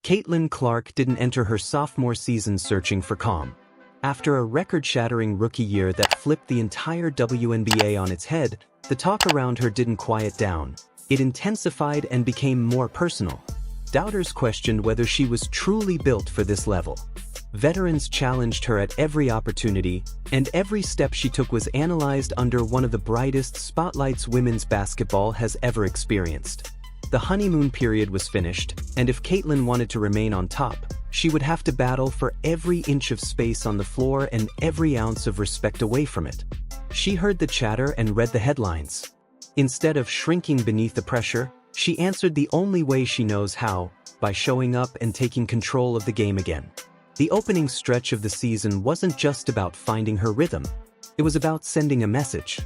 Caitlin Clark didn't enter her sophomore season searching for calm. After a record-shattering rookie year that flipped the entire WNBA on its head, the talk around her didn't quiet down. It intensified and became more personal. Doubters questioned whether she was truly built for this level. Veterans challenged her at every opportunity, and every step she took was analyzed under one of the brightest spotlights women's basketball has ever experienced. The honeymoon period was finished, and if Caitlin wanted to remain on top, she would have to battle for every inch of space on the floor and every ounce of respect away from it. She heard the chatter and read the headlines. Instead of shrinking beneath the pressure, she answered the only way she knows how, by showing up and taking control of the game again. The opening stretch of the season wasn't just about finding her rhythm. It was about sending a message.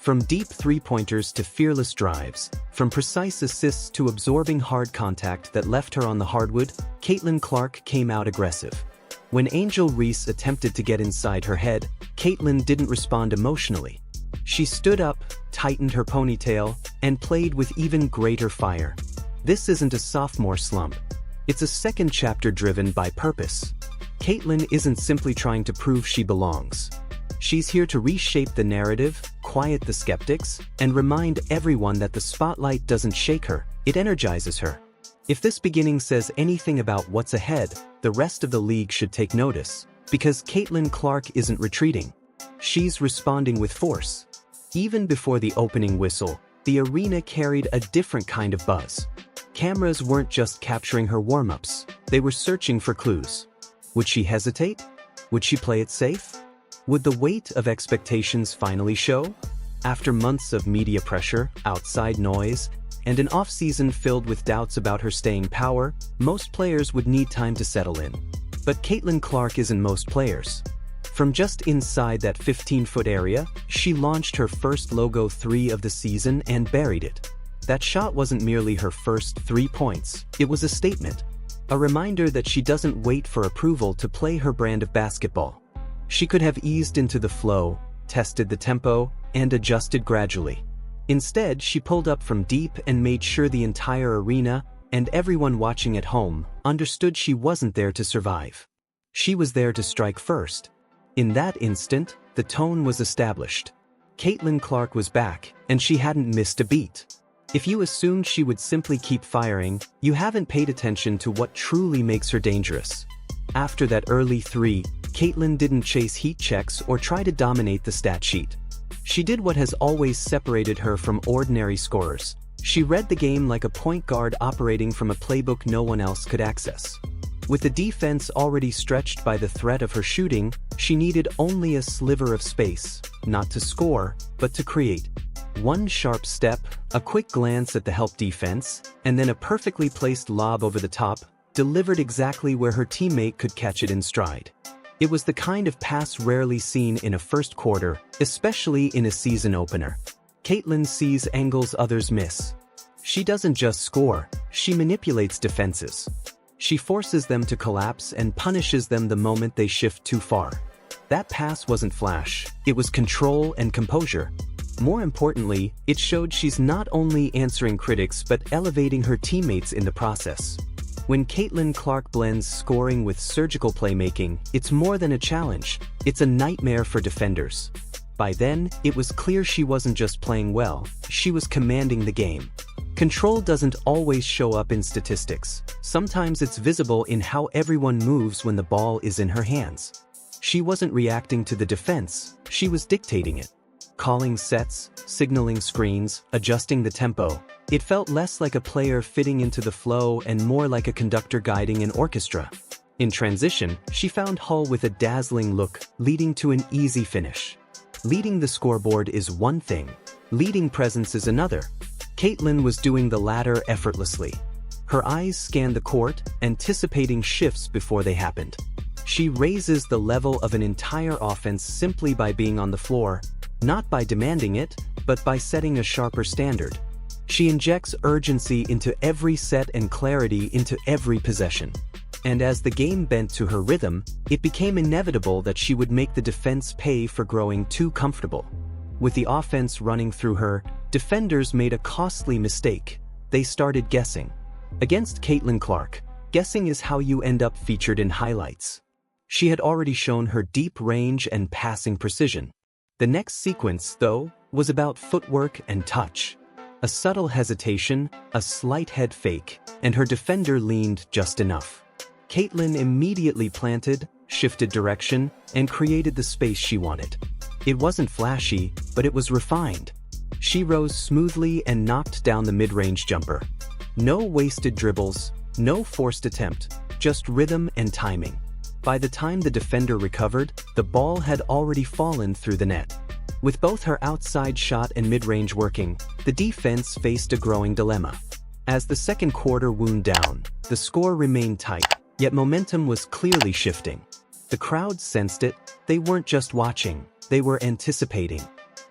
From deep three-pointers to fearless drives, from precise assists to absorbing hard contact that left her on the hardwood, Caitlin Clark came out aggressive. When Angel Reese attempted to get inside her head, Caitlin didn't respond emotionally. She stood up, tightened her ponytail, and played with even greater fire. This isn't a sophomore slump. It's a second chapter driven by purpose. Caitlin isn't simply trying to prove she belongs. She's here to reshape the narrative, quiet the skeptics, and remind everyone that the spotlight doesn't shake her, it energizes her. If this beginning says anything about what's ahead, the rest of the league should take notice, because Caitlin Clark isn't retreating. She's responding with force. Even before the opening whistle, the arena carried a different kind of buzz. Cameras weren't just capturing her warm-ups, they were searching for clues. Would she hesitate? Would she play it safe? Would the weight of expectations finally show? After months of media pressure, outside noise, and an off-season filled with doubts about her staying power, most players would need time to settle in. But Caitlin Clark isn't most players. From just inside that 15-foot area, she launched her first logo three of the season and buried it. That shot wasn't merely her first 3 points, it was a statement. A reminder that she doesn't wait for approval to play her brand of basketball. She could have eased into the flow, tested the tempo, and adjusted gradually. Instead, she pulled up from deep and made sure the entire arena, and everyone watching at home, understood she wasn't there to survive. She was there to strike first. In that instant, the tone was established. Caitlin Clark was back, and she hadn't missed a beat. If you assumed she would simply keep firing, you haven't paid attention to what truly makes her dangerous. After that early three, Caitlin didn't chase heat checks or try to dominate the stat sheet. She did what has always separated her from ordinary scorers. She read the game like a point guard operating from a playbook no one else could access. With the defense already stretched by the threat of her shooting, she needed only a sliver of space, not to score, but to create. One sharp step, a quick glance at the help defense, and then a perfectly placed lob over the top, delivered exactly where her teammate could catch it in stride. It was the kind of pass rarely seen in a first quarter, especially in a season opener. Caitlin sees angles others miss. She doesn't just score, she manipulates defenses. She forces them to collapse and punishes them the moment they shift too far. That pass wasn't flash, it was control and composure. More importantly, it showed she's not only answering critics but elevating her teammates in the process. When Caitlin Clark blends scoring with surgical playmaking, it's more than a challenge, it's a nightmare for defenders. By then, it was clear she wasn't just playing well, she was commanding the game. Control doesn't always show up in statistics. Sometimes it's visible in how everyone moves when the ball is in her hands. She wasn't reacting to the defense, she was dictating it. Calling sets, signaling screens, adjusting the tempo. It felt less like a player fitting into the flow and more like a conductor guiding an orchestra. In transition, she found Hull with a dazzling look, leading to an easy finish. Leading the scoreboard is one thing, leading presence is another. Caitlin was doing the latter effortlessly. Her eyes scanned the court, anticipating shifts before they happened. She raises the level of an entire offense simply by being on the floor, not by demanding it, but by setting a sharper standard. She injects urgency into every set and clarity into every possession. And as the game bent to her rhythm, it became inevitable that she would make the defense pay for growing too comfortable. With the offense running through her, defenders made a costly mistake. They started guessing. Against Caitlin Clark, Guessing is how you end up featured in highlights. She had already shown her deep range and passing precision. The next sequence, though, was about footwork and touch. A subtle hesitation, a slight head fake, and her defender leaned just enough. Caitlin immediately planted, shifted direction, and created the space she wanted. It wasn't flashy, but it was refined. She rose smoothly and knocked down the mid-range jumper. No wasted dribbles, no forced attempt, just rhythm and timing. By the time the defender recovered, the ball had already fallen through the net. With both her outside shot and mid-range working, the defense faced a growing dilemma. As the second quarter wound down, the score remained tight, yet momentum was clearly shifting. The crowd sensed it. They weren't just watching, they were anticipating.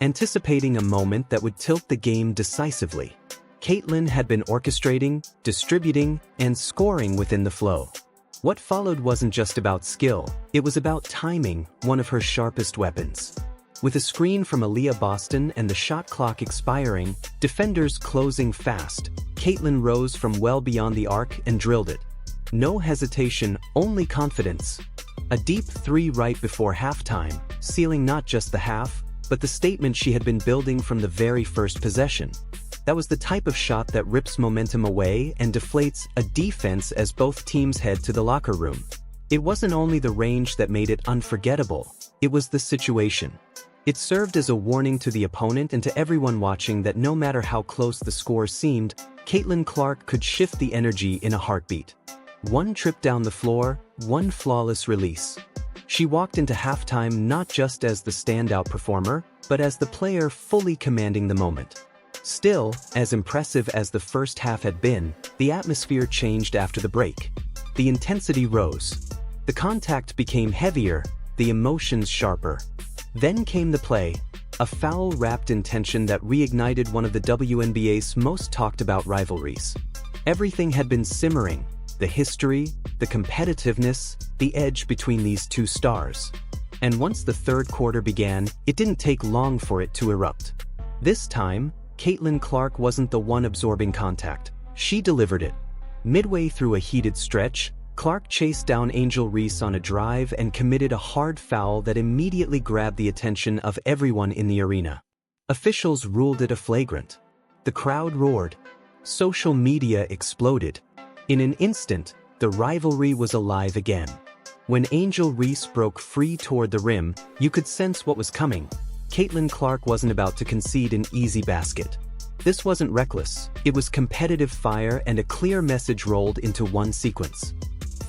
Anticipating a moment that would tilt the game decisively. Caitlin had been orchestrating, distributing, and scoring within the flow. What followed wasn't just about skill, it was about timing, one of her sharpest weapons. With a screen from Aaliyah Boston and the shot clock expiring, defenders closing fast, Caitlin rose from well beyond the arc and drilled it. No hesitation, only confidence. A deep three right before halftime, sealing not just the half, but the statement she had been building from the very first possession. That was the type of shot that rips momentum away and deflates a defense as both teams head to the locker room. It wasn't only the range that made it unforgettable, it was the situation. It served as a warning to the opponent and to everyone watching that no matter how close the score seemed, Caitlin Clark could shift the energy in a heartbeat. One trip down the floor, one flawless release. She walked into halftime not just as the standout performer, but as the player fully commanding the moment. Still, as impressive as the first half had been, the atmosphere changed after the break. The intensity rose. The contact became heavier, the emotions sharper. Then came the play, a foul wrapped in tension that reignited one of the WNBA's most talked about rivalries. Everything had been simmering, the history, the competitiveness, the edge between these two stars. And once the third quarter began, it didn't take long for it to erupt. This time, Caitlin Clark wasn't the one absorbing contact. She delivered it. Midway through a heated stretch, Clark chased down Angel Reese on a drive and committed a hard foul that immediately grabbed the attention of everyone in the arena. Officials ruled it a flagrant. The crowd roared. Social media exploded. In an instant, the rivalry was alive again. When Angel Reese broke free toward the rim, you could sense what was coming. Caitlin Clark wasn't about to concede an easy basket. This wasn't reckless, it was competitive fire, and a clear message rolled into one sequence.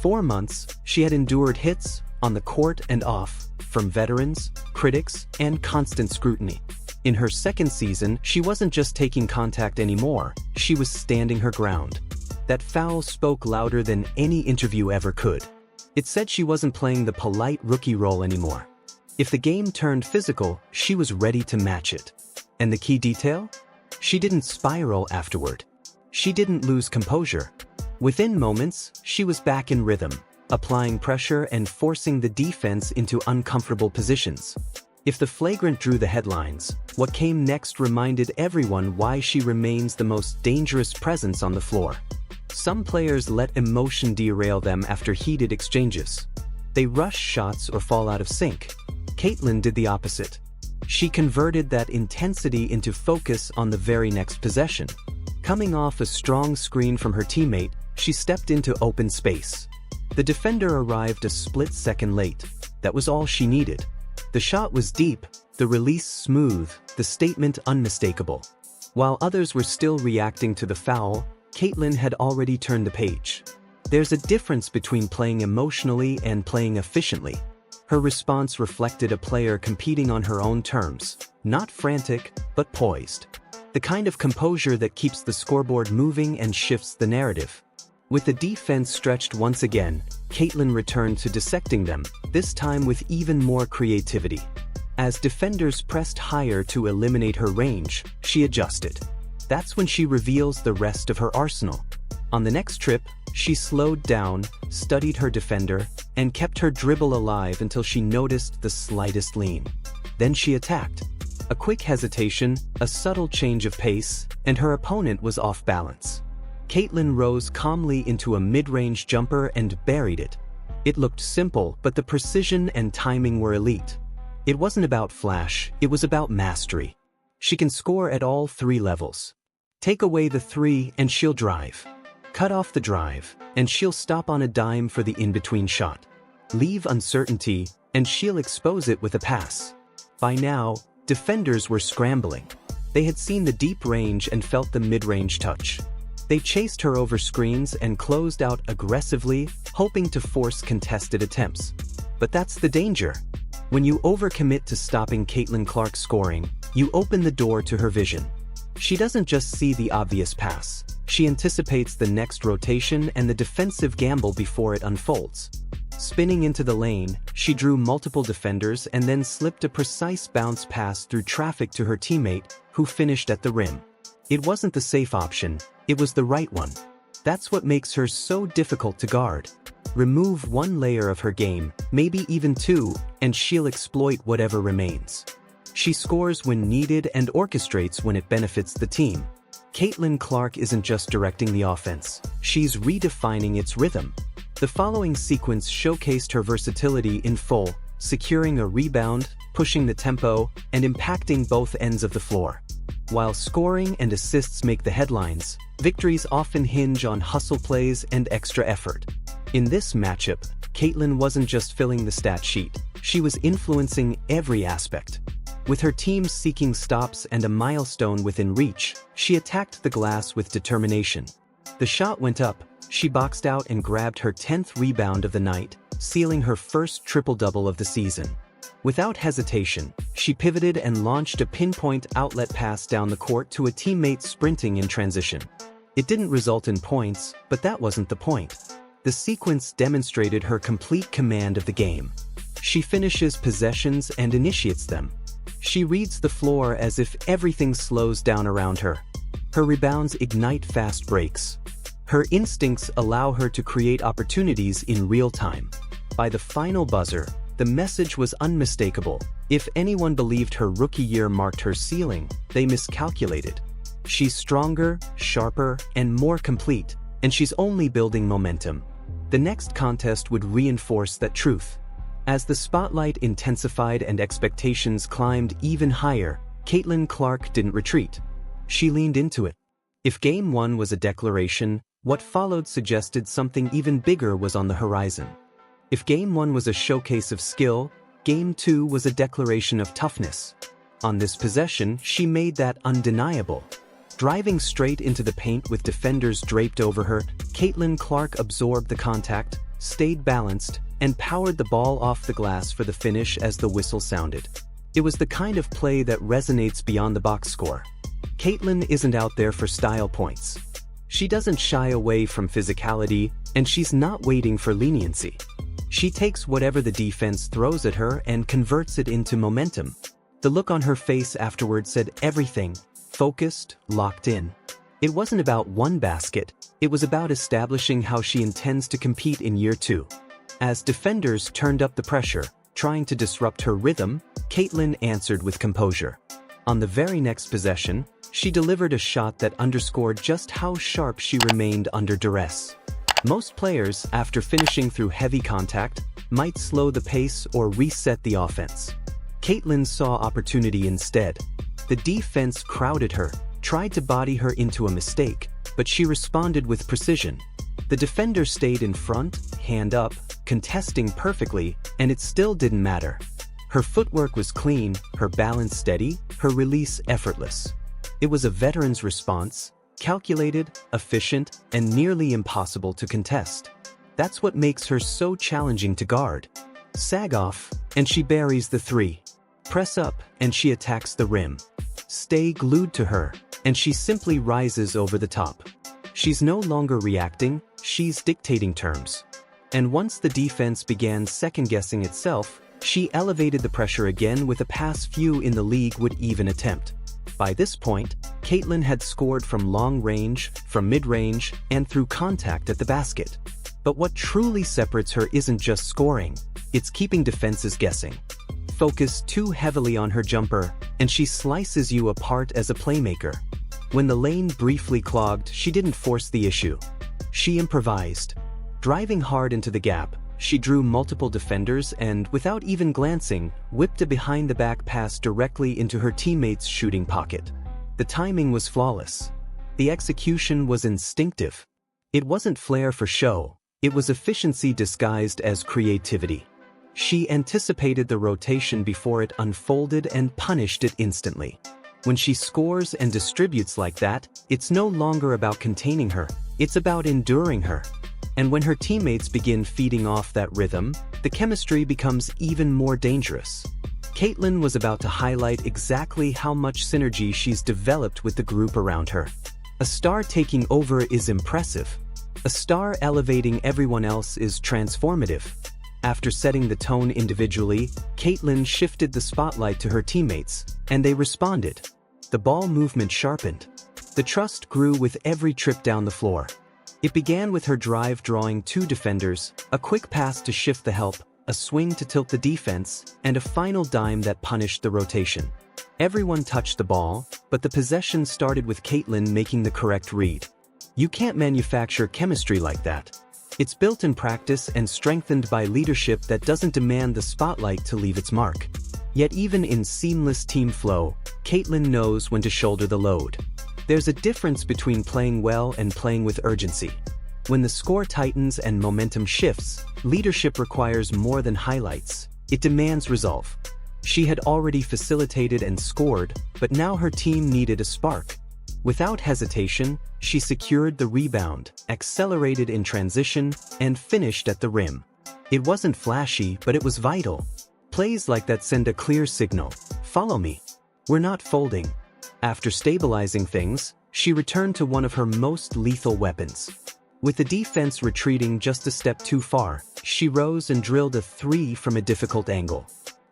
4 months, she had endured hits, on the court and off, from veterans, critics, and constant scrutiny. In her second season, she wasn't just taking contact anymore, she was standing her ground. That foul spoke louder than any interview ever could. It said she wasn't playing the polite rookie role anymore. If the game turned physical, she was ready to match it. And the key detail? She didn't spiral afterward. She didn't lose composure. Within moments, she was back in rhythm, applying pressure and forcing the defense into uncomfortable positions. If the flagrant drew the headlines, what came next reminded everyone why she remains the most dangerous presence on the floor. Some players let emotion derail them after heated exchanges. They rush shots or fall out of sync. Caitlin did the opposite. She converted that intensity into focus on the very next possession. Coming off a strong screen from her teammate, she stepped into open space. The defender arrived a split second late. That was all she needed. The shot was deep, the release smooth, the statement unmistakable. While others were still reacting to the foul, Caitlin had already turned the page. There's a difference between playing emotionally and playing efficiently. Her response reflected a player competing on her own terms, not frantic, but poised. The kind of composure that keeps the scoreboard moving and shifts the narrative. With the defense stretched once again, Caitlin returned to dissecting them, this time with even more creativity. As defenders pressed higher to eliminate her range, she adjusted. That's when she reveals the rest of her arsenal. On the next trip, she slowed down, studied her defender, and kept her dribble alive until she noticed the slightest lean. Then she attacked. A quick hesitation, a subtle change of pace, and her opponent was off balance. Caitlin rose calmly into a mid-range jumper and buried it. It looked simple, but the precision and timing were elite. It wasn't about flash, it was about mastery. She can score at all 3 levels. Take away the 3 and she'll drive. Cut off the drive, and she'll stop on a dime for the in-between shot. Leave uncertainty, and she'll expose it with a pass. By now, defenders were scrambling. They had seen the deep range and felt the mid-range touch. They chased her over screens and closed out aggressively, hoping to force contested attempts. But that's the danger. When you overcommit to stopping Caitlin Clark scoring, you open the door to her vision. She doesn't just see the obvious pass. She anticipates the next rotation and the defensive gamble before it unfolds. Spinning into the lane, she drew multiple defenders and then slipped a precise bounce pass through traffic to her teammate, who finished at the rim. It wasn't the safe option, it was the right one. That's what makes her so difficult to guard. Remove 1 layer of her game, maybe even 2, and she'll exploit whatever remains. She scores when needed and orchestrates when it benefits the team. Caitlin Clark isn't just directing the offense, she's redefining its rhythm. The following sequence showcased her versatility in full, securing a rebound, pushing the tempo, and impacting both ends of the floor. While scoring and assists make the headlines, victories often hinge on hustle plays and extra effort. In this matchup, Caitlin wasn't just filling the stat sheet, she was influencing every aspect. With her team seeking stops and a milestone within reach, she attacked the glass with determination. The shot went up, she boxed out and grabbed her 10th rebound of the night, sealing her first triple-double of the season. Without hesitation, she pivoted and launched a pinpoint outlet pass down the court to a teammate sprinting in transition. It didn't result in points, but that wasn't the point. The sequence demonstrated her complete command of the game. She finishes possessions and initiates them. She reads the floor as if everything slows down around her. Her rebounds ignite fast breaks. Her instincts allow her to create opportunities in real time. By the final buzzer, the message was unmistakable. If anyone believed her rookie year marked her ceiling, they miscalculated. She's stronger, sharper, and more complete, and she's only building momentum. The next contest would reinforce that truth. As the spotlight intensified and expectations climbed even higher, Caitlin Clark didn't retreat. She leaned into it. If Game 1 was a declaration, what followed suggested something even bigger was on the horizon. If Game 1 was a showcase of skill, Game 2 was a declaration of toughness. On this possession, she made that undeniable. Driving straight into the paint with defenders draped over her, Caitlin Clark absorbed the contact, stayed balanced, and powered the ball off the glass for the finish as the whistle sounded. It was the kind of play that resonates beyond the box score. Caitlin isn't out there for style points. She doesn't shy away from physicality, and she's not waiting for leniency. She takes whatever the defense throws at her and converts it into momentum. The look on her face afterward said everything, focused, locked in. It wasn't about one basket, it was about establishing how she intends to compete in year 2. As defenders turned up the pressure, trying to disrupt her rhythm, Caitlin answered with composure. On the very next possession, she delivered a shot that underscored just how sharp she remained under duress. Most players, after finishing through heavy contact, might slow the pace or reset the offense. Caitlin saw opportunity instead. The defense crowded her, tried to body her into a mistake, but she responded with precision. The defender stayed in front, hand up, contesting perfectly, and it still didn't matter. Her footwork was clean, her balance steady, her release effortless. It was a veteran's response, calculated, efficient, and nearly impossible to contest. That's what makes her so challenging to guard. Sag off, and she buries the 3. Press up, and she attacks the rim. Stay glued to her, and she simply rises over the top. She's no longer reacting, she's dictating terms. And once the defense began second-guessing itself, she elevated the pressure again with a pass few in the league would even attempt. By this point, Caitlin had scored from long range, from mid-range, and through contact at the basket. But what truly separates her isn't just scoring, it's keeping defenses guessing. Focus too heavily on her jumper, and she slices you apart as a playmaker. When the lane briefly clogged, she didn't force the issue. She improvised. Driving hard into the gap, she drew multiple defenders and, without even glancing, whipped a behind-the-back pass directly into her teammate's shooting pocket. The timing was flawless. The execution was instinctive. It wasn't flair for show, it was efficiency disguised as creativity. She anticipated the rotation before it unfolded and punished it instantly. When she scores and distributes like that, it's no longer about containing her, it's about enduring her. And when her teammates begin feeding off that rhythm, the chemistry becomes even more dangerous. Caitlin was about to highlight exactly how much synergy she's developed with the group around her. A star taking over is impressive. A star elevating everyone else is transformative. After setting the tone individually, Caitlin shifted the spotlight to her teammates, and they responded. The ball movement sharpened. The trust grew with every trip down the floor. It began with her drive drawing 2 defenders, a quick pass to shift the help, a swing to tilt the defense, and a final dime that punished the rotation. Everyone touched the ball, but the possession started with Caitlin making the correct read. You can't manufacture chemistry like that. It's built in practice and strengthened by leadership that doesn't demand the spotlight to leave its mark. Yet even in seamless team flow, Caitlin knows when to shoulder the load. There's a difference between playing well and playing with urgency. When the score tightens and momentum shifts, leadership requires more than highlights. It demands resolve. She had already facilitated and scored, but now her team needed a spark. Without hesitation, she secured the rebound, accelerated in transition, and finished at the rim. It wasn't flashy, but it was vital. Plays like that send a clear signal. Follow me. We're not folding. After stabilizing things, she returned to one of her most lethal weapons. With the defense retreating just a step too far, she rose and drilled a 3 from a difficult angle.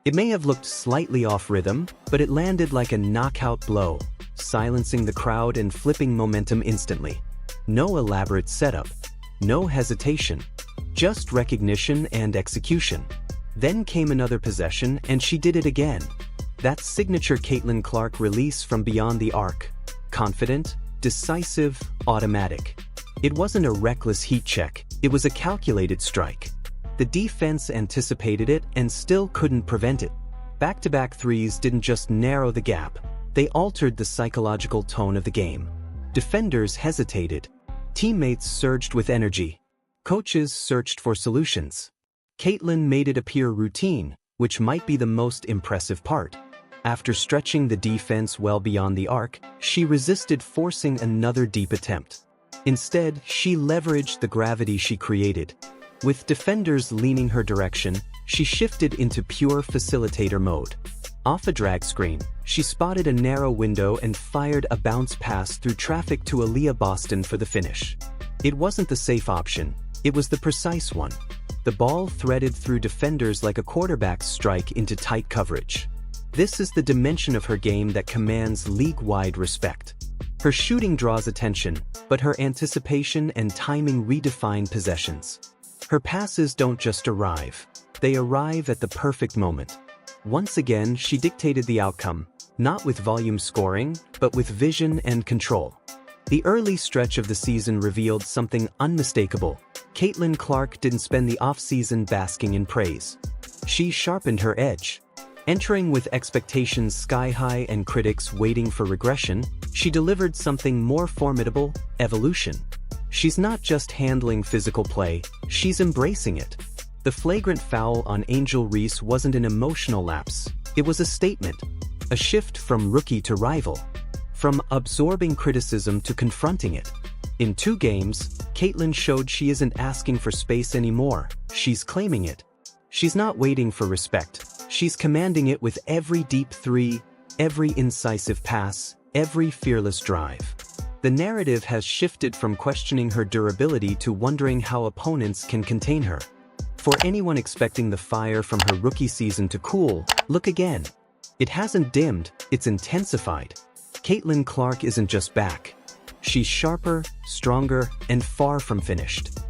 It may have looked slightly off rhythm, but it landed like a knockout blow, silencing the crowd and flipping momentum instantly. No elaborate setup, no hesitation, just recognition and execution. Then came another possession and she did it again. That signature Caitlin Clark release from beyond the arc. Confident, decisive, automatic. It wasn't a reckless heat check, it was a calculated strike. The defense anticipated it and still couldn't prevent it. Back-to-back threes didn't just narrow the gap, they altered the psychological tone of the game. Defenders hesitated. Teammates surged with energy. Coaches searched for solutions. Caitlin made it appear routine, which might be the most impressive part. After stretching the defense well beyond the arc, she resisted forcing another deep attempt. Instead, she leveraged the gravity she created. With defenders leaning her direction, she shifted into pure facilitator mode. Off a drag screen, she spotted a narrow window and fired a bounce pass through traffic to Aaliyah Boston for the finish. It wasn't the safe option, it was the precise one. The ball threaded through defenders like a quarterback's strike into tight coverage. This is the dimension of her game that commands league-wide respect. Her shooting draws attention, but her anticipation and timing redefine possessions. Her passes don't just arrive, they arrive at the perfect moment. Once again, she dictated the outcome, not with volume scoring, but with vision and control. The early stretch of the season revealed something unmistakable. Caitlin Clark didn't spend the offseason basking in praise. She sharpened her edge. Entering with expectations sky-high and critics waiting for regression, she delivered something more formidable: evolution. She's not just handling physical play, she's embracing it. The flagrant foul on Angel Reese wasn't an emotional lapse, it was a statement. A shift from rookie to rival. From absorbing criticism to confronting it. In 2 games, Caitlin showed she isn't asking for space anymore, she's claiming it. She's not waiting for respect, she's commanding it with every deep 3, every incisive pass, every fearless drive. The narrative has shifted from questioning her durability to wondering how opponents can contain her. For anyone expecting the fire from her rookie season to cool, look again. It hasn't dimmed, it's intensified. Caitlin Clark isn't just back. She's sharper, stronger, and far from finished.